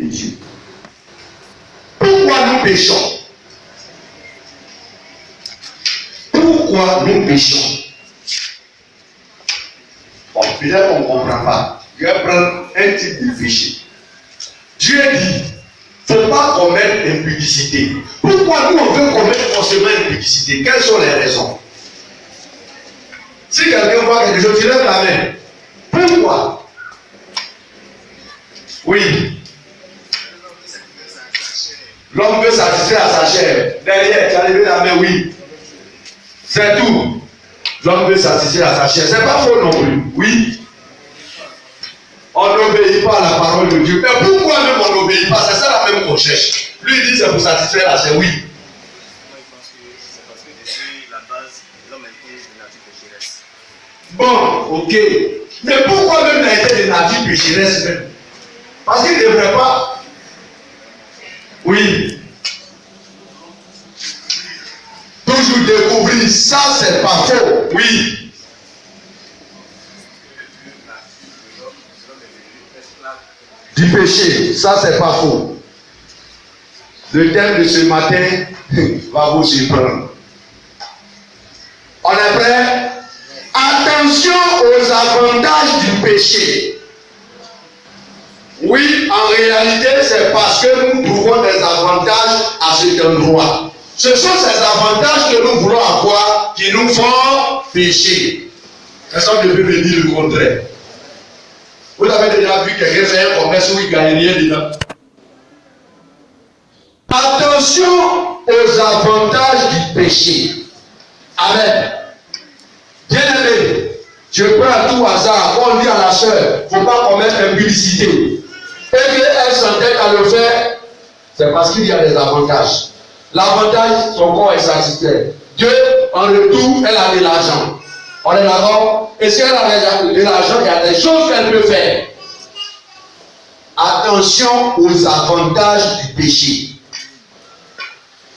Dieu. Pourquoi nous péchons? Pourquoi nous péchons? Bon, peut-être on ne comprend pas. Je vais prendre un type de péché. Dieu dit, il ne faut pas commettre l'impudicité. Pourquoi nous on veut commettre forcément l'impudicité? Quelles sont les raisons? Si quelqu'un voit quelque chose, tu lèves la main. Pourquoi? Oui. L'homme veut satisfaire à sa chair. Derrière, tu as levé la main, oui. C'est tout. L'homme veut satisfaire à sa chair. C'est pas faux non plus. Oui. On n'obéit pas à la parole de Dieu. Mais pourquoi même on n'obéit pas? C'est ça la même qu'on cherche. Lui il dit c'est pour satisfaire la chair, oui. Moi je pense que c'est parce que depuis la base, l'homme a été de nature pécheresse. Bon, ok. Mais pourquoi même il a été de nature pécheresse même? Parce qu'il ne devrait pas. Oui. Toujours découvrir, ça c'est pas faux. Oui. Du péché, ça c'est pas faux. Le thème de ce matin va vous surprendre. On est prêt? Attention aux avantages du péché. Oui, en réalité, c'est parce que nous trouvons des avantages à cet endroit. Ce sont ces avantages que nous voulons avoir qui nous font pécher. Personne ne peut me dire le contraire. Vous avez déjà vu quelqu'un faire un commerce où il ne gagne rien dedans. Attention aux avantages du péché. Amen. Bien aimé, je prends à tout hasard, on dit à la sœur, il ne faut pas commettre l'impudicité. Et qu'elle s'entête à le faire, c'est parce qu'il y a des avantages. L'avantage, son corps est satisfait. Dieu, en retour, elle a de l'argent. On est d'accord? Et si elle a de l'argent, il y a des choses qu'elle peut faire. Attention aux avantages du péché.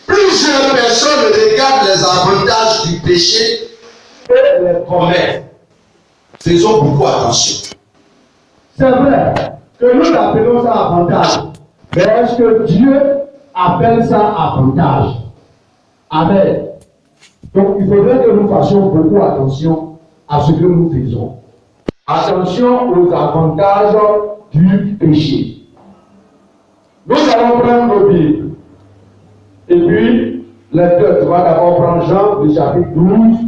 Plusieurs personnes regardent les avantages du péché et les commettent. Faisons beaucoup attention. C'est vrai que nous appelons ça avantage. Mais est-ce que Dieu appelle ça avantage? Amen. Donc il faudrait que nous fassions beaucoup attention à ce que nous faisons. Attention aux avantages du péché. Nous allons prendre nos Bibles. Et puis, les deux, tu vas d'abord prendre Jean, le chapitre 12,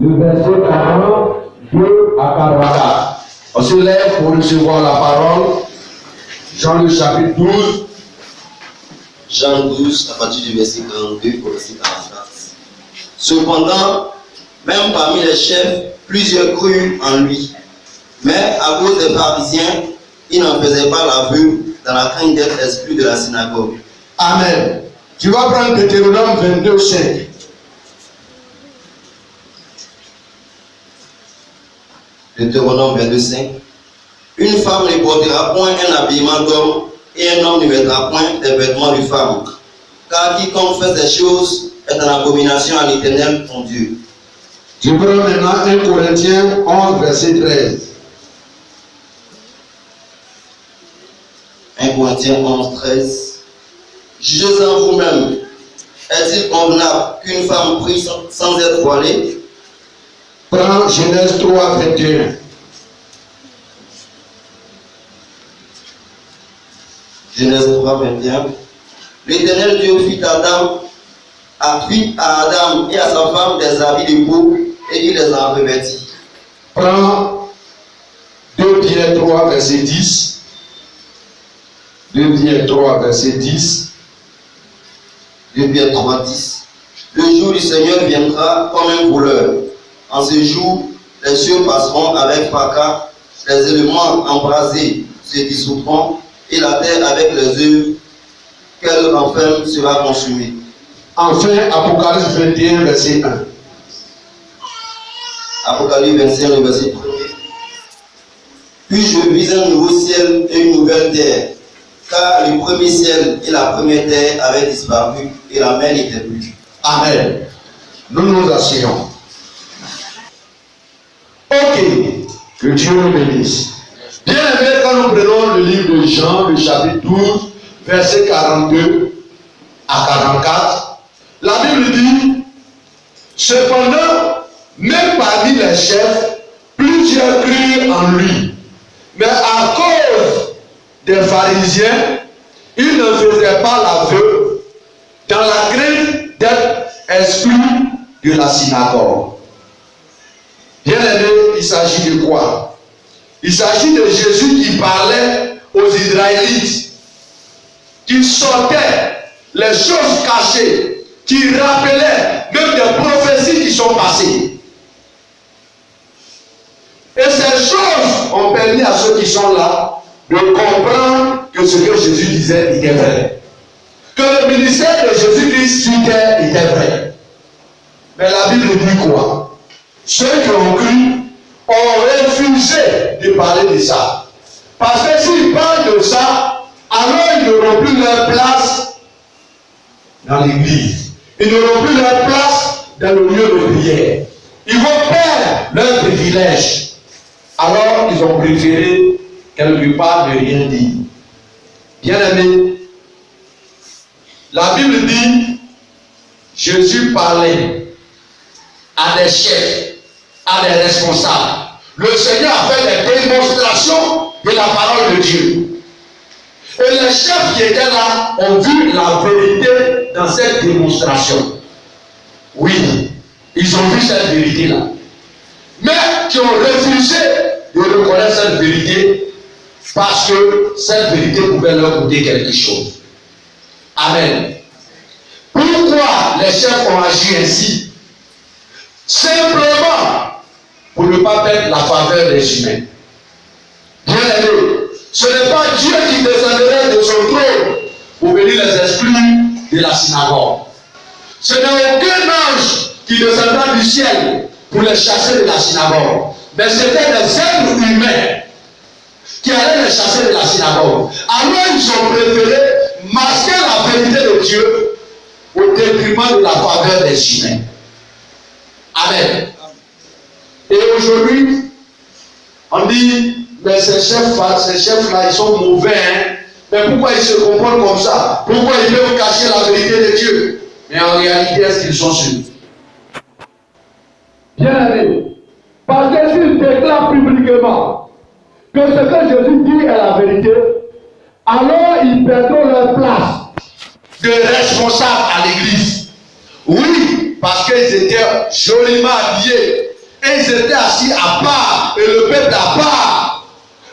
le verset 42 à 44. On se lève pour recevoir la parole. Jean, le chapitre 12. Jean 12, à partir du verset 42 au verset 44. Cependant, même parmi les chefs, plusieurs crurent en lui. Mais à cause des pharisiens, ils n'en faisaient pas l'aveu dans la crainte d'être exclus de la synagogue. Amen. Tu vas prendre Deutéronome 22, 5. Deutéronome 22, 5. Une femme ne portera point un habillement d'homme et un homme ne mettra point des vêtements de femme. Car quiconque fait ces choses est en abomination à l'Éternel ton Dieu. Je prends maintenant 1 Corinthiens 11, verset 13. 1 Corinthiens 11, 13. Jugez en vous-même. Est-il convenable qu'une femme prie sans être voilée? Prends Genèse 3, 21. Genèse 3, 21. L'Éternel Dieu fit à Adam et à sa femme des habits de peau et il les en revêtit. Prends 2 Pierre 3, verset 10. 2 Pierre 3, verset 10. 2 Pierre 3, 10. Le jour du Seigneur viendra comme un voleur. En ce jour, les cieux passeront avec fracas, les éléments embrasés se dissoudront, et la terre avec les œuvres qu'elle renferme sera consumée. Enfin, Apocalypse 21, verset 1. Apocalypse 21, le verset 1. Puis je vis un nouveau ciel et une nouvelle terre, car le premier ciel et la première terre avaient disparu, et la mer n'était plus. Amen. Nous nous asseyons. Ok. Que Dieu nous bénisse. Bien aimé, quand nous prenons le livre de Jean, le chapitre 12, verset 42 à 44, la Bible dit, cependant, même parmi les chefs, plusieurs crurent en lui. Mais à cause des pharisiens, ils ne faisaient pas l'aveu dans la crainte d'être exclus de la synagogue. Bien aimé, il s'agit de quoi? Il s'agit de Jésus qui parlait aux Israélites, qui sortait les choses cachées, qui rappelait même des prophéties qui sont passées. Et ces choses ont permis à ceux qui sont là de comprendre que ce que Jésus disait était vrai. Que le ministère de Jésus-Christ était vrai. Mais la Bible dit quoi? Ceux qui ont cru ont refusé de parler de ça. Parce que s'ils parlent de ça, alors ils n'auront plus leur place dans l'église. Ils n'auront plus leur place dans le lieu de prière. Ils vont perdre leur privilège. Alors ils ont préféré quelque part ne rien dire. Bien aimé, la Bible dit, Jésus parlait à des chefs, à des responsables. Le Seigneur a fait des démonstrations de la parole de Dieu. Et les chefs qui étaient là ont vu la vérité dans cette démonstration. Oui, ils ont vu cette vérité-là. Mais qui ont refusé de reconnaître cette vérité parce que cette vérité pouvait leur coûter quelque chose. Amen. Pourquoi les chefs ont agi ainsi? Simplement pour ne pas perdre la faveur des humains. Bien aimé, ce n'est pas Dieu qui descendrait de son trône pour venir les exclure de la synagogue. Ce n'est aucun ange qui descendra du ciel pour les chasser de la synagogue. Mais c'était des êtres humains qui allaient les chasser de la synagogue. Alors ils ont préféré masquer la vérité de Dieu au détriment de la faveur des humains. Amen. Et aujourd'hui, on dit, mais ces chefs-là, ils sont mauvais. Hein? Mais pourquoi ils se comportent comme ça? Pourquoi ils peuvent cacher la vérité de Dieu? Mais en réalité, est-ce qu'ils sont sûrs? Bien aimé, parce que s'ils déclarent publiquement que ce que Jésus dit est la vérité, alors ils perdront leur place de responsable à l'église. Oui, parce qu'ils étaient joliment habillés et ils étaient assis à part et le peuple à part.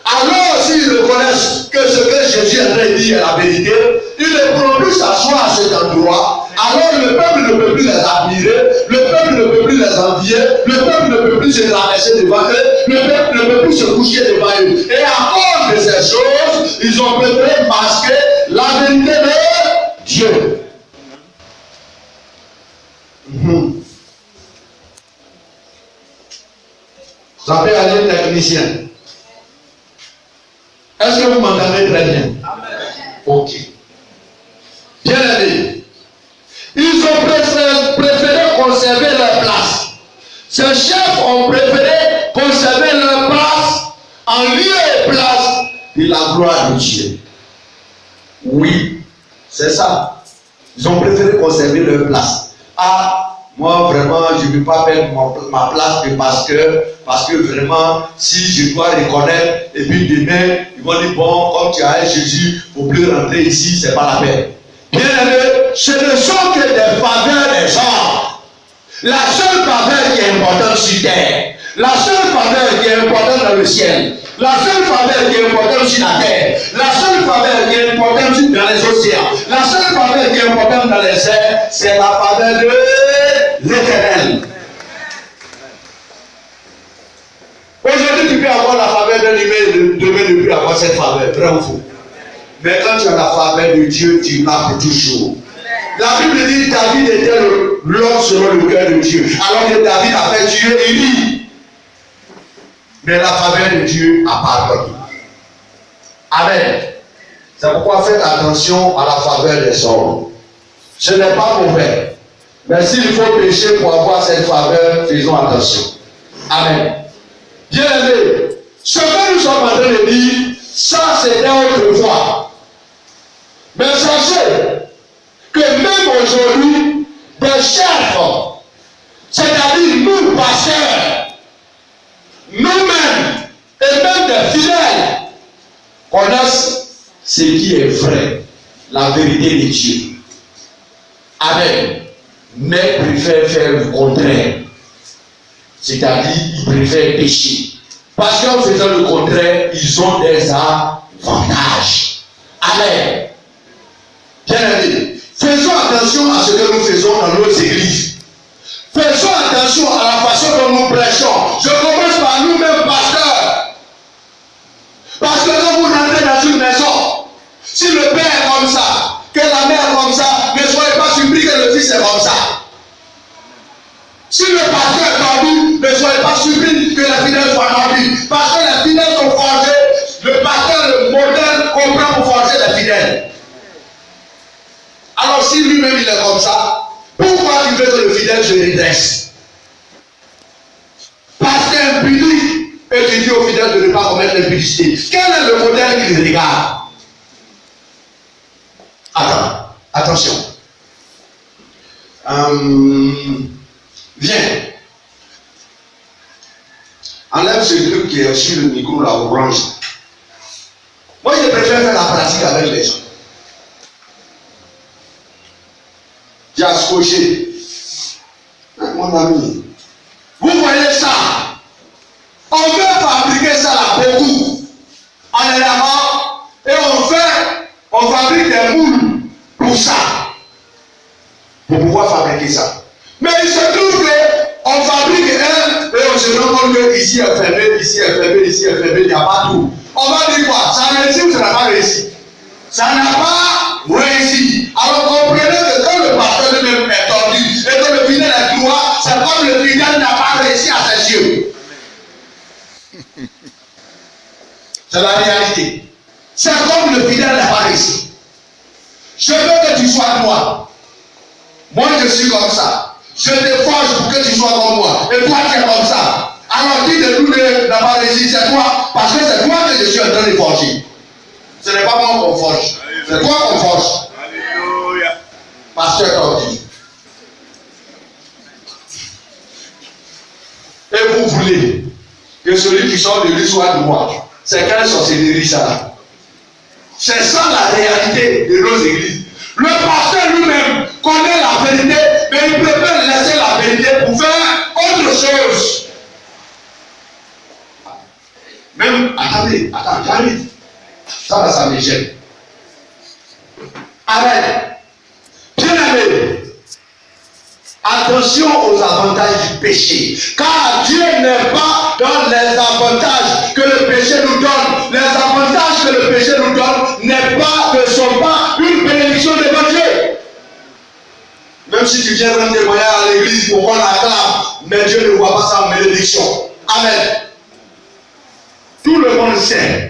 Alors s'ils reconnaissent que ce que Jésus a dit est la vérité, ils ne pourront plus s'asseoir à cet endroit. Alors le peuple ne peut plus les admirer, le peuple ne peut plus les envier, le peuple ne peut plus se rabaisser devant eux, le peuple ne peut plus se coucher devant eux. Et à cause de ces choses, ils ont préféré masquer la vérité de Dieu. Vous appelez à un technicien. Est-ce que vous m'entendez très bien? Ok. Bien aimé. Ils ont préféré conserver leur place. Ces chefs ont préféré conserver leur place en lieu et place de la gloire de Dieu. Oui, c'est ça. Ils ont préféré conserver leur place. Ah, moi vraiment, je ne veux pas perdre ma place parce que vraiment, si je dois reconnaître, et puis demain, ils vont dire, bon, comme tu as un Jésus, il ne faut plus rentrer ici, c'est pas la peine. Bien aimé, ce ne sont que des faveurs des hommes. La seule faveur qui est importante sur terre, la seule faveur qui est importante dans le ciel, la seule faveur qui est importante sur la terre, la seule faveur qui est importante dans les océans, la seule faveur qui est importante dans les airs, c'est la faveur de l'Éternel. Aujourd'hui, tu peux avoir la faveur d'un humain, demain tu peux avoir cette faveur, vrai ou faux? Mais quand tu as la faveur de Dieu, tu l'as pour toujours. La Bible dit que David était l'homme selon le cœur de Dieu. Alors que David a fait Dieu Élie. Mais la faveur de Dieu a pardonné. Amen. C'est pourquoi faites attention à la faveur des hommes. Ce n'est pas mauvais. Mais s'il faut pécher pour avoir cette faveur, faisons attention. Amen. Bien aimé, Ce que nous sommes en train de dire, ça c'était autrefois. Mais sachez que même aujourd'hui, des chefs, c'est-à-dire nous, pasteurs, nous-mêmes, et même des fidèles, connaissent ce qui est vrai, la vérité de Dieu. Amen. Mais préfèrent faire le contraire. C'est-à-dire, ils préfèrent pécher. Parce qu'en faisant le contraire, ils ont des avantages. Amen. Bien-aimés, faisons attention à ce que nous faisons dans nos églises. Faisons attention à la façon dont nous prêchons. Je commence par nous-mêmes, pasteurs. Parce que quand vous rentrez dans une maison, si le père est comme ça, que la mère est comme ça, ne soyez pas surpris que le fils est comme ça. Si le pasteur est tordu, ne soyez pas surpris que les fidèles soient tordus. Parce que les fidèles sont forgés, le pasteur, le modèle, comprend pour forger les fidèles. Alors si lui-même il est comme ça, pourquoi tu veux que le fidèle se redresse? Parce que c'est impudique et tu dis au fidèle de ne pas commettre l'impudicité. Quel est le modèle qu'il regarde? Attends, attention. Viens. Enlève ce truc qui est sur le micro là, orange. Moi je préfère faire la pratique avec les gens. J'ai scotché. Mon ami. Vous voyez ça? On veut fabriquer ça là beaucoup. On est là-bas et on fabrique des moules pour ça. Pour pouvoir fabriquer ça. Mais il se trouve qu'on fabrique un et on se rend compte que ici est fermé, ici est fermé, ici est fermé, il n'y a pas tout. On va dire quoi? Ça a réussi ou ça n'a pas réussi? Ça n'a pas réussi. Alors comprenez que quand le pasteur lui-même est tordu et que le fidèle est droit, c'est comme le fidèle n'a pas réussi à ses yeux. C'est la réalité. C'est comme le fidèle n'a pas réussi. Je veux que tu sois droit. Moi je suis comme ça. Je te forge pour que tu sois comme moi. Et toi tu es comme ça. Alors qui de nous n'a pas réussi? C'est toi. Parce que c'est toi que je suis en train de forger. Ce n'est pas moi qu'on forge. C'est toi qu'on forge. Alléluia. Pasteur tordu. Et vous voulez que celui qui sort de lui soit droit. C'est quelle sorcellerie ça? C'est ça la réalité de nos églises. Le pasteur lui-même connaît la vérité, mais il préfère laisser la vérité pour faire autre chose. Même, attendez, j'arrive. Ça me gêne. Amen. Bien-aimé, attention aux avantages du péché. Car Dieu n'est pas dans les avantages que le péché nous donne. Les avantages que le péché nous donne ne sont pas une bénédiction devant Dieu. Même si tu viens rendre témoignage à l'église pour qu'on l'acclame, mais Dieu ne voit pas ça en bénédiction. Amen. Tout le monde sait.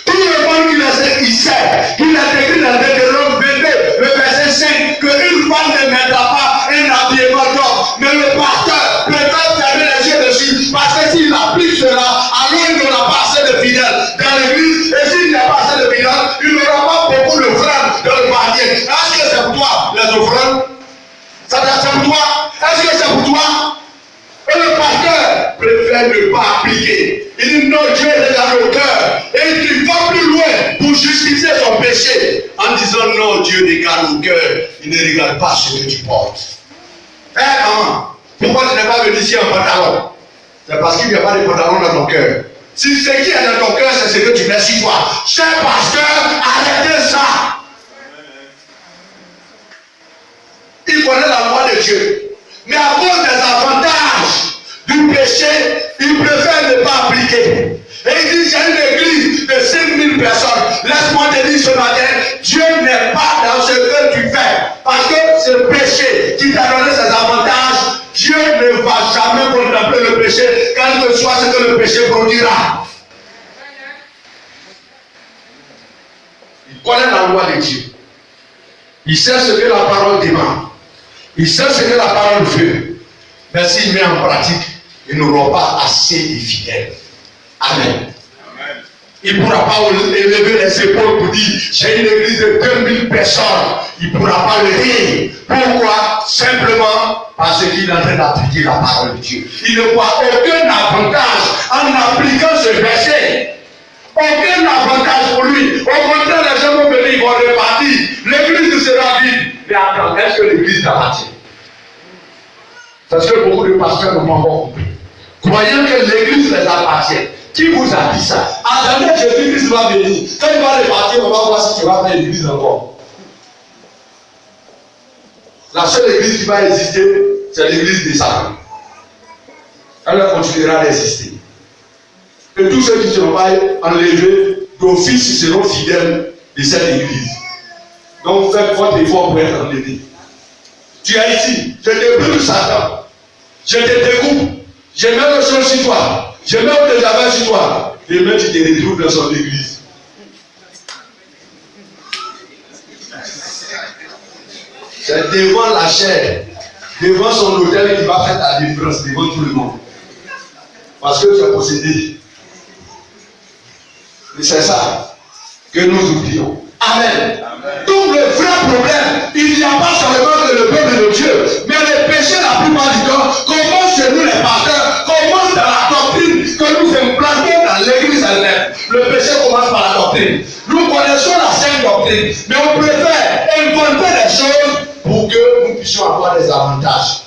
Tout le monde qui le sait, il sait. Il a écrit dans Deutéronome 22, le verset 5, qu'une femme ne mettra pas un habillement d'homme. Mais le pasteur préfère fermer les yeux dessus. Parce que s'il applique cela, alors il n'aura pas assez de fidèles dans l'église. Et s'il n'y a pas assez de fidèles, il n'aura pas beaucoup d'offrandes dans le panier. Est-ce que c'est pour toi, les offrandes? Ça c'est pour toi? Est-ce que c'est pour toi? Et le pasteur préfère ne pas appliquer. Il dit non, Dieu regarde au cœur. Et il va plus loin pour justifier son péché. En disant non, Dieu regarde au cœur. Il ne regarde pas ce que tu portes. Eh maman, pourquoi tu n'es pas venu ici en pantalon? C'est parce qu'il n'y a pas de pantalon dans ton cœur. Si ce qui est dans ton cœur, c'est ce que tu mets sur toi. Cher pasteur, arrêtez ça. Il connaît la loi de Dieu. Mais à cause des avantages du péché, il préfère ne pas appliquer. Et il dit, j'ai une église de 5000 personnes. Laisse-moi te dire ce matin, Dieu n'est pas dans ce que tu fais. Parce que ce péché qui t'a donné ses avantages, Dieu ne va jamais contempler le péché, quel que soit ce que le péché produira. Il connaît la loi de Dieu. Il sait ce que la parole demande. Il sait ce que la parole veut. Mais s'il met en pratique, ils n'auront pas assez de fidèles. Amen. Il ne pourra pas élever les épaules pour dire j'ai une église de 2000 personnes. Il ne pourra pas le dire. Pourquoi? Simplement parce qu'il est en train d'appliquer la parole de Dieu. Il ne voit aucun avantage en appliquant ce verset. Aucun avantage pour lui. Au contraire, les gens vont venir, ils vont repartir. L'église sera vide. Mais attends, est-ce que l'église t'appartient? C'est ce que beaucoup de pasteurs n'ont pas encore compris. Croyant que l'église les appartient. Qui vous a dit ça? Attendez, Jésus-Christ va venir. Quand il va repartir, on va voir si tu vas faire l'église encore. La seule église qui va exister, c'est l'église des Satan. Elle continuera d'exister. Et tous ceux qui ne seront pas enlevés d'office seront fidèles de cette église. Donc faites votre effort pour être enlevé. Tu es ici, je te brûle Satan. Je te découpe. Je mets le sang sur toi. Je mets le javel sur toi. Et même tu te retrouves dans son église. C'est devant la chair, devant son hôtel qui va faire ta différence devant tout le monde. Parce que tu es possédé. Et c'est ça que nous oublions. Amen. Amen. Donc le vrai problème, il n'y a pas seulement que le peuple de Dieu, mais le péché la plupart du temps commence chez nous les pasteurs, commence dans la doctrine que nous implantons dans l'église elle-même. Le péché commence par la doctrine. Nous connaissons la sainte doctrine, mais on préfère inventer des choses pour que nous puissions avoir des avantages.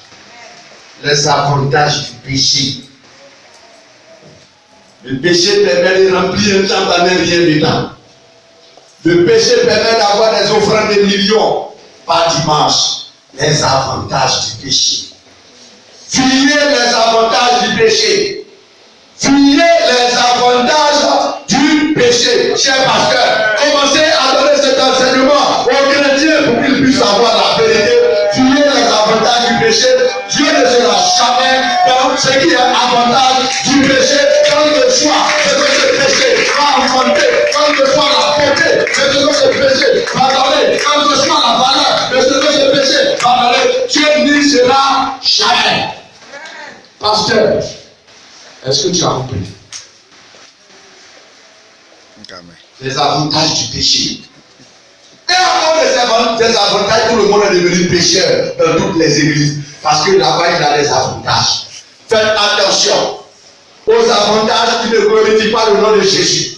Les avantages du péché. Le péché permet de remplir un temps d'année rien dedans. Le péché permet d'avoir des offrandes de millions par dimanche. Les avantages du péché. Fuyez les avantages du péché. Fuyez les avantages du péché. Chers pasteurs, commencez à donner cet enseignement aux chrétiens pour qu'ils puissent avoir la vérité. Fuyez les avantages du péché. Dieu ne sera jamais dans ce qui est avantage du péché. Quand le choix de ce péché va augmenter, quand le choix la portée de ce péché va donner, quand le choix la valeur de ce péché va donner, Dieu n'y sera jamais. Pasteur, est-ce que tu as compris? Les avantages du péché. Et encore des avantages, tout le monde est devenu pécheur dans toutes les églises. Parce que là-bas, il a des avantages. Faites attention aux avantages qui ne glorifient pas le nom de Jésus.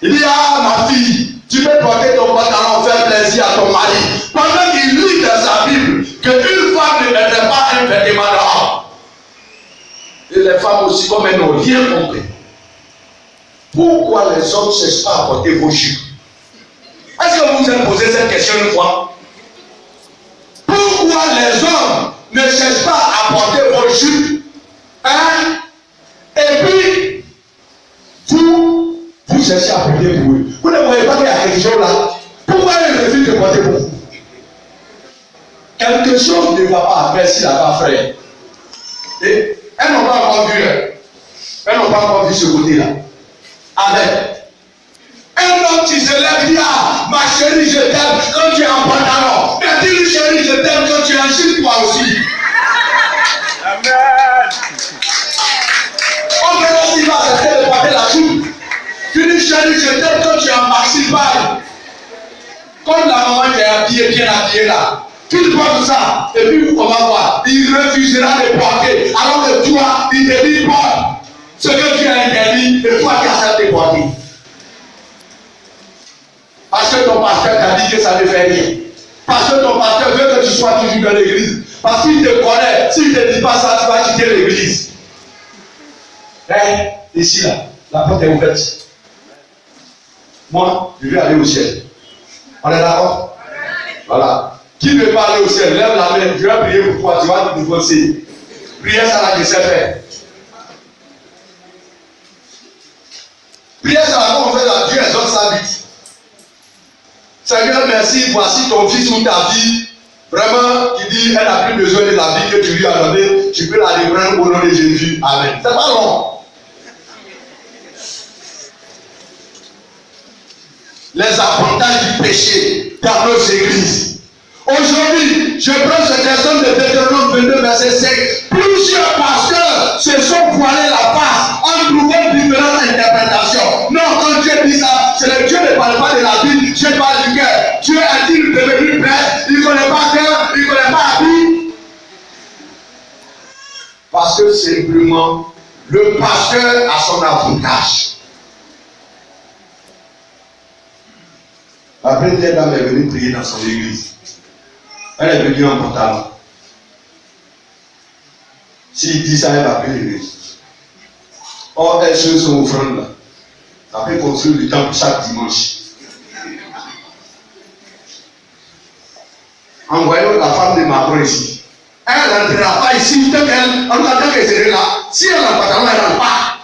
Il dit, ah ma fille, tu peux porter ton pantalon, faire plaisir à ton mari. Pendant qu'il lit dans sa Bible qu'une femme ne mettrait pas un vêtement d'homme. Et les femmes aussi, comme elles n'ont rien compris. Pourquoi les hommes ne cherchent pas à porter vos jupes? Est-ce que vous vous êtes posé cette question une fois? Pourquoi les hommes ne cherchent pas à porter vos jupes? Hein? Et puis, vous cherchez à porter pour eux. Vous ne voyez pas qu'il y a quelque chose là? Pourquoi ils refusent de porter pour vous? Quelque chose ne va pas. Merci là-bas, frère. Et elles n'ont pas encore vu. Elles n'ont pas encore vu ce côté-là. Amen. Un homme qui se lève dit, ah, ma chérie, je t'aime quand tu es en pantalon. Mais dis-lui, chérie, je t'aime quand tu es en jupe, toi aussi. Amen. On peut aussi accepter de porter la jupe. Tu dis, chérie, je t'aime quand tu es en maxi-bail. Comme la maman qui est habillée, bien habillée là. Tu portes ça, et puis on va voir. Il refusera de porter. Alors que toi, il te dit, porte ce que tu as interdit, et toi qui acceptes de porter. Parce que ton pasteur t'a dit que ça ne fait rien. Parce que ton pasteur veut que tu sois toujours dans l'église. Parce qu'il te connaît. S'il ne te dit pas ça, tu vas quitter l'église. Hein? Ici là, la porte est ouverte. Moi, je vais aller au ciel. On est d'accord? Voilà. Qui ne veut pas aller au ciel? Lève la main. Je vais prier pour toi. Tu vas te divorcer. Prière ça là, je sais faire. Prière ça là, quand on fait la Dieu exauce sa vie. Seigneur, merci, voici ton fils ou ta fille, vraiment, qui dit, elle n'a plus besoin de la vie que tu lui as donnée, tu peux la reprendre au nom de Jésus. Amen. C'est pas long. Les avantages du péché dans nos églises. Aujourd'hui, je prends cette personne de Deutéronome 22, verset 5. Plusieurs pasteurs se sont voilés la face en trouvant différentes interprétations. Non, Dieu est-il devenu prêtre? Il ne connaît pas cœur, il ne connaît pas habit. Parce que simplement, le pasteur a son avantage. La première dame est venue prier dans son église. Elle est venue en pantalon. S'il dit ça, elle va prier l'église. Or, elle se son offrande là. Ça peut construire le temple chaque dimanche. En voyant la femme de Macron ici, elle n'entrera pas ici tant qu'elle, en tant qu'elle serait là. Si elle a un pantalon, elle n'entre pas.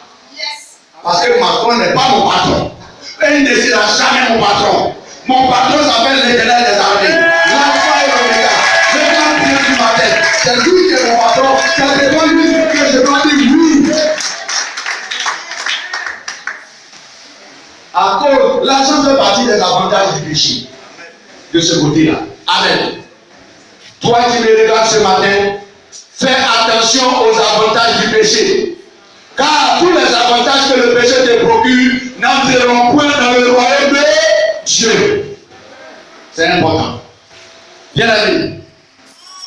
Parce que Macron n'est pas mon patron. Elle ne sera jamais mon patron. Mon patron s'appelle l'Éternel des armées. L'alpha et l'oméga. Le grand Dieu du matin. C'est lui qui est mon patron. C'est devant lui que je dois dire oui. À cause, l'argent fait partie des avantages du péché. De ce côté-là. Amen. Toi qui me regardes ce matin, fais attention aux avantages du péché. Car tous les avantages que le péché te procure n'entreront point dans le royaume de Dieu. C'est important. Bien aimé.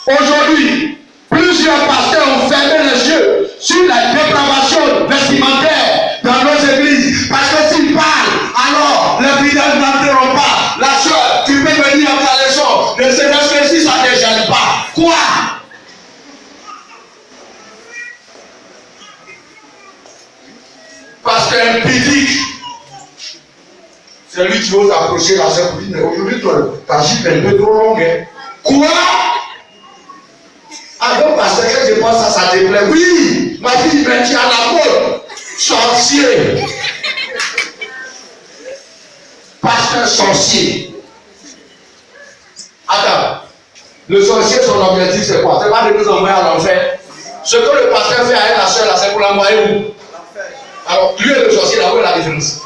Aujourd'hui, plusieurs pasteurs ont fermé les yeux sur la dépravation vestimentaire dans nos églises. Parce que s'ils parlent, alors les fidèles n'entreront pas. La soeur, tu peux venir à ta leçon. Ne serait-ce que si ça ne te gêne pas. Quoi? Parce qu'un pudique, c'est lui qui ose approcher la sœur pour dire, mais aujourd'hui, ta jupe est un peu trop longue. Hein? Quoi? Alors, parce que je pense à ça te plaît. Oui, ma fille, mais tu as la mode. Sorcier. Pasteur sorcier. Attends. Le sorcier, son objectif, c'est quoi? C'est pas de nous envoyer à l'enfer. Ce que le pasteur fait avec la soeur, là, c'est pour l'envoyer où? Alors, lui et le sorcier, là, où est la différence?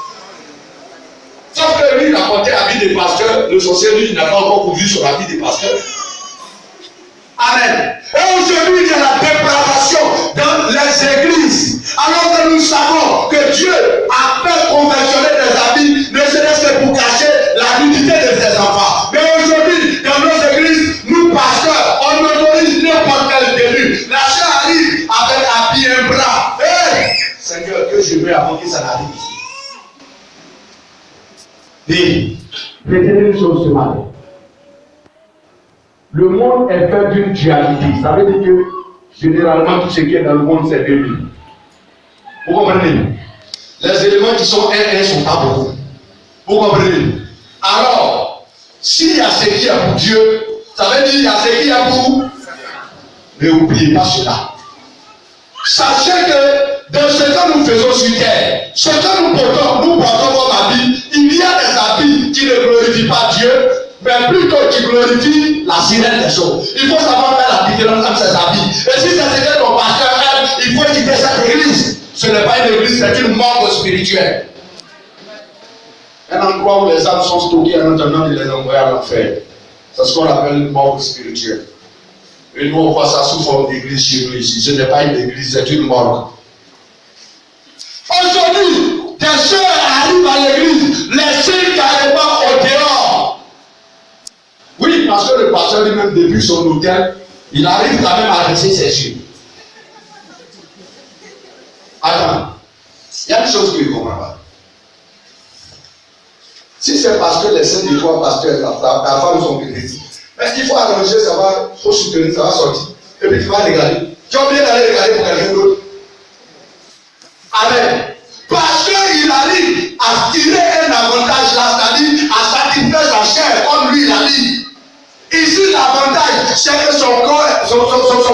Sauf que lui, il a porté l'habit des pasteurs, le sorcier, lui, il n'a pas encore couvert sur l'habit des pasteurs. Amen. Et aujourd'hui, il y a la dépravation dans les églises. Alors que nous savons que Dieu a fait conversionner des habits, ne serait-ce que pour cacher la nudité de ses enfants. Mais aujourd'hui, dans nos églises, nous, pasteurs, on autorise n'importe quel tenue. La soeur arrive avec habit un bras. Hey! Seigneur, que je veux avant que ça n'arrive ici. Dis, retenez une chose ce matin. Le monde est fait d'une dualité. Ça veut dire que généralement tout ce qui est dans le monde c'est deux. Vous comprenez? Les éléments qui sont un sont pas beaucoup. Vous comprenez? Alors, s'il y a ce qui est pour Dieu, ça veut dire qu'il y a ce qui est pour. Ne oubliez pas cela. Sachez que dans ce que nous faisons sur terre, ce que nous portons comme habit, il y a des habits qui ne glorifient pas Dieu, mais plutôt qui glorifient la sirène des choses. Il faut savoir faire la différence entre ces habits. Et si c'est ce que ton pasteur aime, il faut quitter cette église. Ce n'est pas une église, c'est une morgue spirituelle. Un endroit où les âmes sont stockées en attendant de les envoyer à l'enfer. C'est ce qu'on appelle une morgue spirituelle. Et nous, on voit ça sous forme d'église chez nous ici. Ce n'est pas une église, c'est une morgue. Aujourd'hui, des soeurs arrivent à l'église, les signes carrément au dehors. Oui, parce que le pasteur lui-même, depuis son hôtel, il arrive quand même à rester ses yeux. Attends, il y a une chose que je ne comprends pas. Si c'est parce que les saints de toi, pasteur, ta femme sont chrétiennes, mais il faut arranger, ça va, il faut soutenir, ça va sortir. Et puis tu vas regarder. Tu as oublié d'aller regarder pour quelqu'un d'autre. Amen. Parce qu'il arrive à tirer un avantage là, c'est-à-dire à satisfaire sa chair, comme lui il a dit. Ici, l'avantage, c'est que son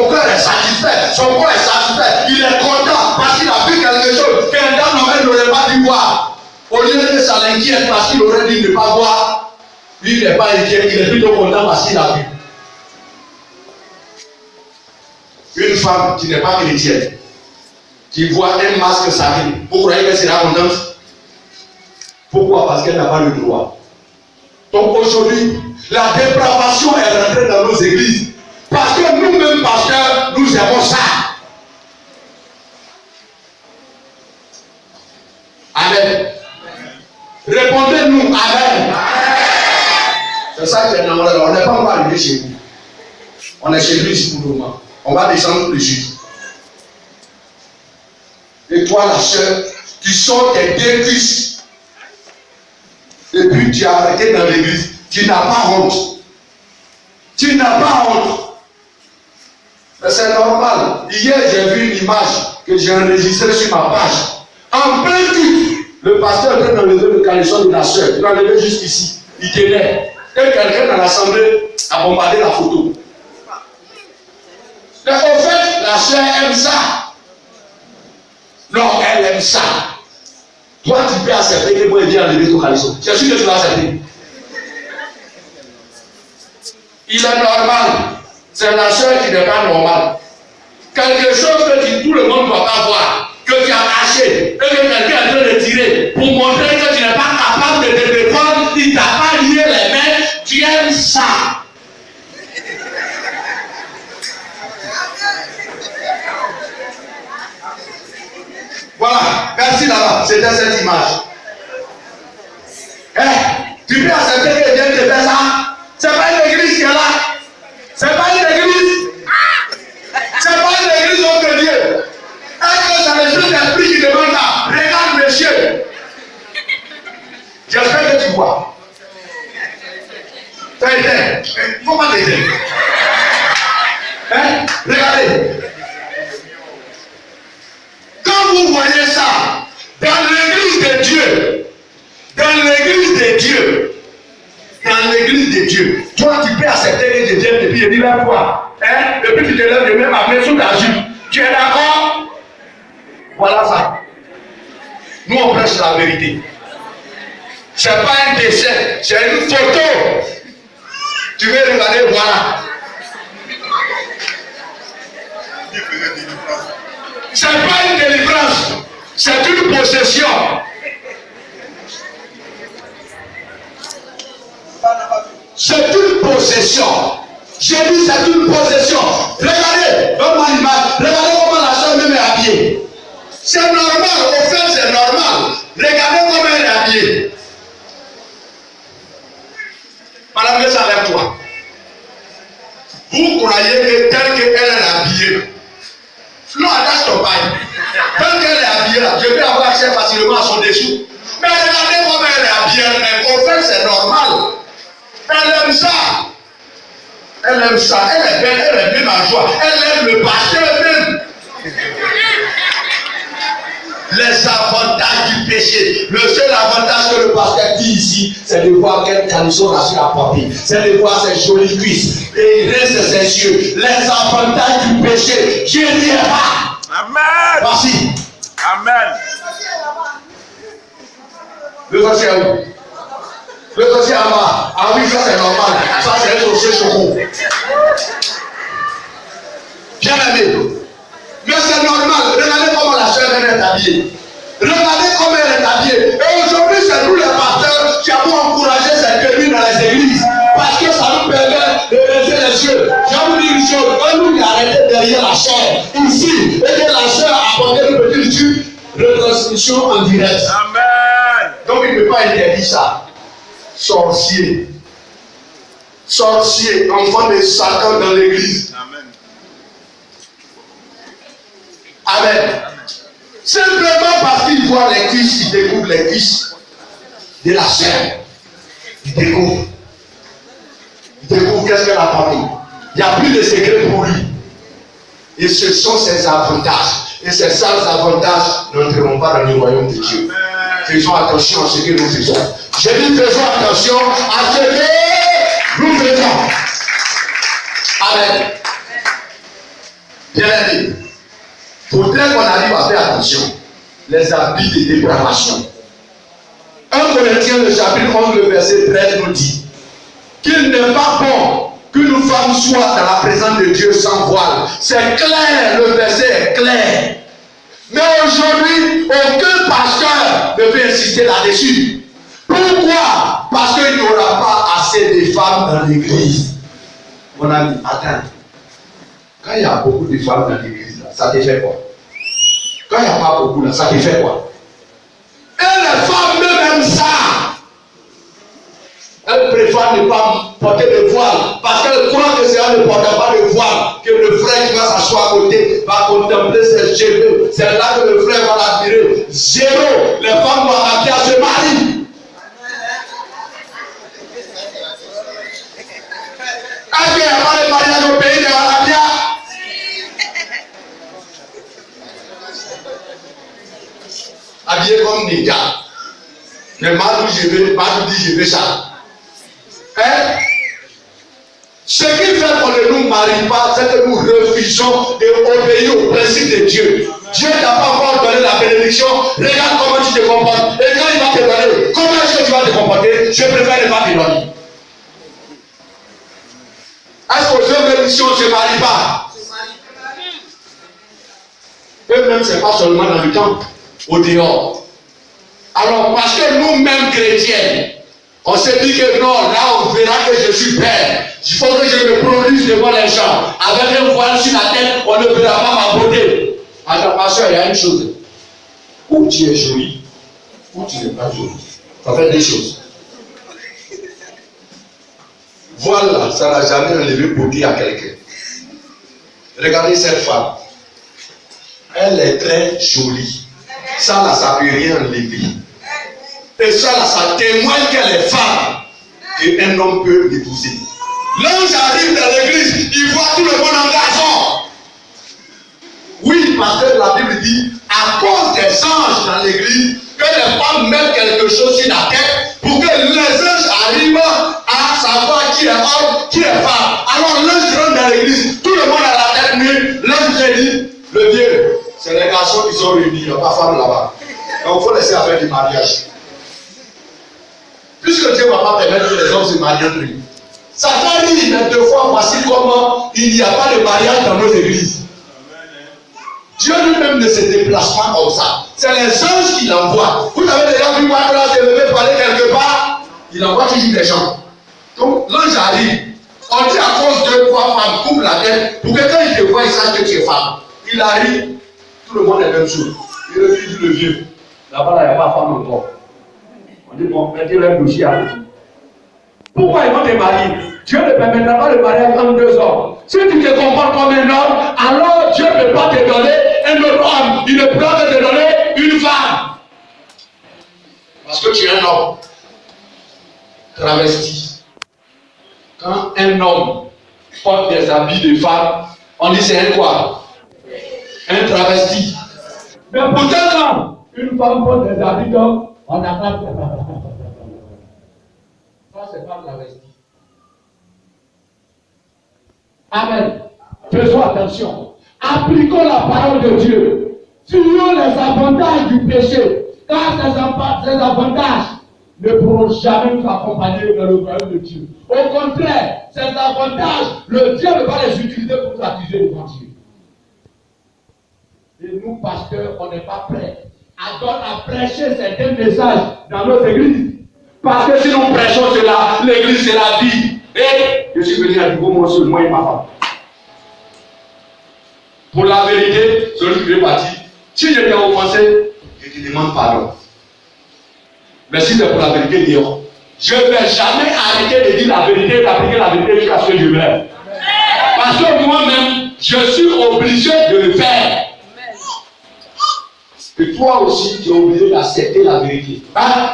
cœur est satisfait. Son corps est satisfait. Il est content parce qu'il a vu quelque chose qu'un homme n'aurait pas dû voir. Au lieu que ça l'inquiète parce qu'il aurait dû ne pas voir, lui, il n'est pas inquiet, il est plutôt content parce qu'il a vu. Une femme qui n'est pas chrétienne, qui voit un masque s'arriver, vous croyez qu'elle sera contente? Pourquoi? Parce qu'elle n'a pas le droit. Donc aujourd'hui, la dépravation est rentrée dans nos églises. Parce que nous-mêmes, pasteurs, nous aimons ça. Amen. Répondez-nous, Amen. C'est ça qui est normal. On n'est pas encore arrivé chez vous. On est chez lui ici pour le moment. On va descendre le jeudi. Et toi, la soeur, tu sors tes deux cuisses. Et puis tu as arrêté dans l'église. Tu n'as pas honte. Tu n'as pas honte. Mais c'est normal. Hier, j'ai vu une image que j'ai enregistrée sur ma page. En plein culte, le pasteur vient d'enlever le caleçon de la soeur. Il l'a enlevé jusqu'ici. Il tenait. Et quelqu'un dans l'assemblée a bombardé la photo. Mais au fait, la soeur aime ça. Non, elle aime ça. Toi, tu peux accepter que moi, il vienne enlever ton caleçon. C'est sûr que tu vas accepter. Il est normal. C'est la soeur qui n'est pas normale. Quelque chose que tout le monde ne doit pas voir, que tu as caché, et que quelqu'un est en train de tirer, pour montrer que tu n'es pas capable de te défendre, il ne t'a pas lié les mains, tu aimes ça. Voilà, merci là-bas, c'était cette image. Tu peux accepter que Dieu te fait ça? C'est pas une église qui est là. C'est pas une église. C'est pas une église autre Dieu. Est-ce que c'est le Saint-Esprit qui demande ça? Regarde, monsieur. J'espère que tu vois. Il ne faut pas t'aider. Regardez. Quand vous voyez ça, dans l'église de Dieu, dans l'église de Dieu, toi tu peux accepter que Dieu vienne et puis il dit là quoi? Et puis tu te lèves de même après sous ta jupe. Tu es d'accord? Voilà ça. Nous on prêche la vérité. C'est pas un dessin, c'est une photo. Tu veux regarder, voilà. C'est pas une délivrance, c'est une possession. C'est une possession. J'ai dit c'est une possession. Regardez, donne-moi l'image. Regardez comment la soeur même est habillée. C'est normal, au fait c'est normal. Regardez comment elle est habillée. Madame, laisse avec toi. Vous croyez que tel qu'elle est habillée, non, attache ton paille. Tel qu'elle est habillée là, je peux avoir accès facilement à son dessous. Mais regardez comment elle est habillée. Mais au fait c'est normal. Elle aime ça. Elle aime ça. Elle est belle, elle est même en joie. Elle aime le pasteur même. Les avantages du péché. Le seul avantage que le pasteur dit ici, c'est de voir quel caleçon a su apporter. C'est de voir ses jolies cuisses. Et il reste ses yeux. Les avantages du péché. Je n'y ai pas. Amen. Voici. Amen. Le sorcier où? Le sorcier en bas. Ah oui, ça c'est normal. Ça c'est un sorcier choco. Bien aimé. Mais c'est normal. Regardez comment la soeur est habillée. Regardez comment elle est habillée. Et aujourd'hui, c'est nous les pasteurs qui avons encouragé cette tenue dans les églises. Parce que ça nous permet de lever les yeux. Je vais vous dire une chose. Quand nous qui arrêtons derrière la chair, ici, et que la soeur a apporté une petite jupe, retransmission en direct. Amen. Donc il ne peut pas interdire ça. Sorcier. Sorcier, enfant de Satan dans l'église. Amen. Amen. Simplement parce qu'il voit les cuisses, il découvre les cuisses de la chair. Il découvre. Il découvre qu'est-ce qu'elle a parlé. Il n'y a plus de secret pour lui. Et ce sont ses avantages. Et ces sales avantages n'entreront pas dans le royaume de Dieu. Faisons attention à ce que nous faisons. Je dis faisons attention à ce que nous faisons. Amen. Bien aimé. Faudrait qu'on arrive à faire attention. Les habits de dépravation. 1 Corinthiens, le chapitre 11, le verset 13 nous dit qu'il n'est pas bon qu'une femme soit dans la présence de Dieu sans voile. C'est clair, le verset est clair. Mais aujourd'hui, aucun pasteur ne peut insister là-dessus. Pourquoi? Parce qu'il n'y aura pas assez de femmes dans l'église. Mon ami, attends. Quand il y a beaucoup de femmes dans l'église, ça te fait quoi? Quand il n'y a pas beaucoup là, ça te fait quoi? Et les femmes même aiment ça. Elle préfère ne pas porter de voile parce qu'elle croit que c'est en ne portant pas de voile que le frère qui va s'asseoir à côté va contempler ses cheveux. C'est là que le frère va l'admirer. Zéro. Les femmes doivent appeler à se marier. Est-ce qu'il n'y a pas de mariage au pays de l'Arabia? Habillé comme Nika. Mais Madou dit je veux ça. Hein? Ce qui fait qu'on ne nous marie pas, c'est que nous refusons d'obéir au principe de Dieu. Dieu n'a pas encore donné la bénédiction. Regarde comment tu te comportes. Et quand il va te donner, comment est-ce que tu vas te comporter? Je préfère ne pas te donner. Est-ce qu'aux jeunes bénédictions on ne se marie pas? Eux-mêmes, ce n'est pas seulement dans le temple, au dehors. Alors, parce que nous-mêmes chrétiens, on s'est dit que non, là on verra que je suis père. Il faut que je me produise devant les gens. Avec un voile sur la tête, on ne verra pas ma beauté. Alors, ma soeur, il y a une chose. Ou tu es jolie, ou tu n'es pas jolie. Ça fait des choses. Voilà, ça n'a jamais enlevé beauté à quelqu'un. Regardez cette femme. Elle est très jolie. Ça là, ça ne peut rien enlever. Et ça là, ça témoigne qu'elle est femme. Et un homme peut l'épouser. L'ange arrive dans l'église, il voit tout le monde en garçon. Oui, parce que la Bible dit, à cause des anges dans l'église, que les femmes mettent quelque chose sur la tête pour que les anges arrivent à savoir qui est homme, qui est femme. Alors l'ange rentre dans l'église, tout le monde a la tête nue, l'ange dit, le Dieu, c'est les garçons qui sont réunis, il n'y a pas de femmes là-bas. Donc il faut laisser avec du mariage. Puisque Dieu ne va pas permettre que les hommes se marient entre eux. Satan dit, mais deux fois, voici comment il n'y a pas de mariage dans nos églises. Dieu lui-même ne se déplace pas comme ça. C'est les anges qui l'envoient. Vous avez déjà vu Wagner se lever parler quelque part? Il envoie toujours des gens. Donc l'ange arrive. On dit à cause de trois femmes, coupe la tête pour que quand il te voit, il sache que tu es femme. Il arrive, tout le monde est même chose. Il refuse le vieux. Là-bas, il n'y a pas de femme encore. On dit, bon, mettez le dossier à vous. Pourquoi ils vont te marier? Dieu ne permettra pas le mariage entre deux hommes. Si tu te comportes comme un homme, alors Dieu ne peut pas te donner un autre homme. Il ne peut pas te donner une femme. Parce que tu es un homme travesti. Quand un homme porte des habits de femme, on dit c'est un quoi? Un travesti. Mais pourtant, quand une femme porte des habits d'homme, on n'a pas de ça, c'est pas travesti. Amen. Faisons attention. Appliquons la parole de Dieu. Fuyons les avantages du péché. Car ces avantages ne pourront jamais nous accompagner dans le royaume de Dieu. Au contraire, ces avantages, le Dieu ne va les utiliser pour nous accuser devant Dieu. Et nous, pasteurs, on n'est pas prêts à prêcher certains messages dans nos églises. Parce que si nous prêchons cela, l'église c'est la vie. Et je suis venu à nouveau moi seul, moi et ma femme. Pour la vérité, celui qui est parti, si je t'ai offensé, je te demande pardon. Mais si c'est pour la vérité, Dion, je ne vais jamais arrêter de dire la vérité, d'appliquer la vérité jusqu'à ce que je meurs. Parce que moi-même, je suis obligé de le faire. Et toi aussi, tu es obligé d'accepter la vérité. Hein?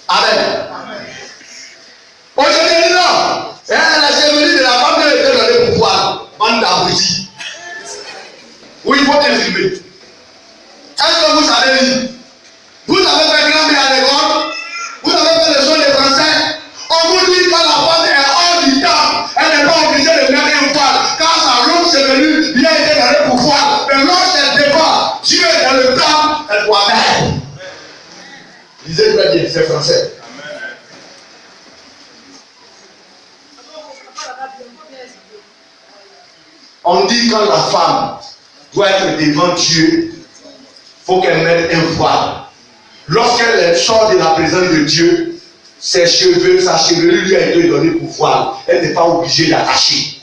Amen. Aujourd'hui, non. La cérémonie de la femme de était dans le pouvoir. Bande d'abrutis. Oui, il faut t'infirmer. Est-ce que vous savez lire? Vous avez fait grand-mère à l'école? Vous avez fait le son des Français? On vous dit que la femme est hors du temps. Elle n'est pas obligée de mettre un voile. Car sa longue cérémonie, il a été dans le pouvoir. Mais lorsqu'elle débat, Dieu est dans le temps, elle doit mettre. Lisez très bien, c'est français. On dit quand la femme doit être devant Dieu, il faut qu'elle mette un voile. Lorsqu'elle sort de la présence de Dieu, ses cheveux, sa chevelure lui a été donnée pour voile. Elle n'est pas obligée d'attacher.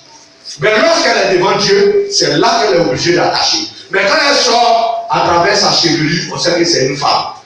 Mais lorsqu'elle est devant Dieu, c'est là qu'elle est obligée d'attacher. Mais quand elle sort, à travers sa chevelure, on sait que c'est une femme.